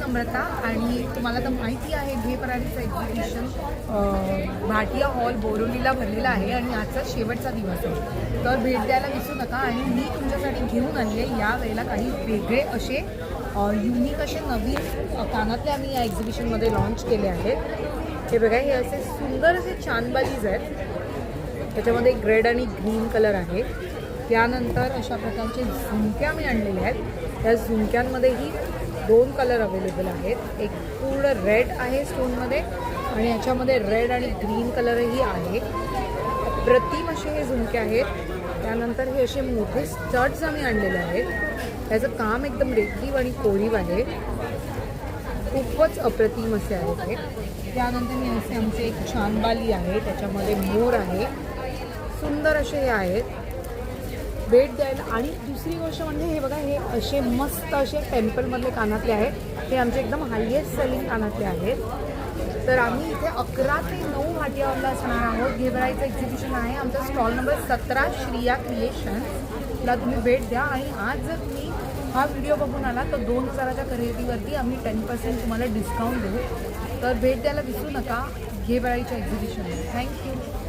नम्रता आणि तुम्हाला तर माहिती आहे घे पराठीचं एक्झिबिशन भाटिया हॉल बोरिवलीला भरलेला आहे आणि आजचा शेवटचा दिवस आहे. तर भेट द्यायला विसरू नका. आणि मी तुमच्यासाठी घेऊन आणले यावेळेला काही वेगळे असे युनिक असे नवीन कानातले आम्ही या एक्झिबिशनमध्ये लॉन्च केले आहेत. हे बघा, हे असे सुंदर असे चांदबालीज आहेत. त्याच्यामध्ये रेड आणि ग्रीन कलर आहे. त्यानंतर अशा प्रकारचे झुमक्या मी आणलेले आहेत. त्या झुमक्यांमध्येही 2 कलर अवेलेबल आहेत. एक पूर्ण रेड आहे स्टोनमध्ये आणि याच्यामध्ये रेड आणि ग्रीन कलरही आहे. अप्रतिम असे हे झुमके आहेत. त्यानंतर हे असे मोठे स्टड्स आम्ही आणलेले आहेत. त्याचं काम एकदम रेखीव आणि कोरीव आहे. खूपच अप्रतिम असे आहेत हे. त्यानंतर हे असे आमचे एक चांदबाली आहे, त्याच्यामध्ये मोर आहे. सुंदर असे हे आहेत भेट द्यायला. आणि दुसरी गोष्ट म्हणजे हे बघा, हे असे मस्त असे टेम्पलमधले कानातले आहेत. हे आमचे एकदम हायेस्ट सेलिंग कानातले आहेत. तर आम्ही इथे 11 ते 9 भाटिया हॉलला असणार आहोत. घे भराईचं एक्झिबिशन आहे. आमचा स्टॉल नंबर 17 श्रिया क्रिएशन्सला तुम्ही भेट द्या. आणि आज जर तुम्ही हा व्हिडिओ बघून आला तर 2000च्या खरेदीवरती आम्ही 10% तुम्हाला डिस्काउंट देऊ. तर भेट द्यायला विसरू नका घे भराईच्या एक्झिबिशनला. थँक्यू.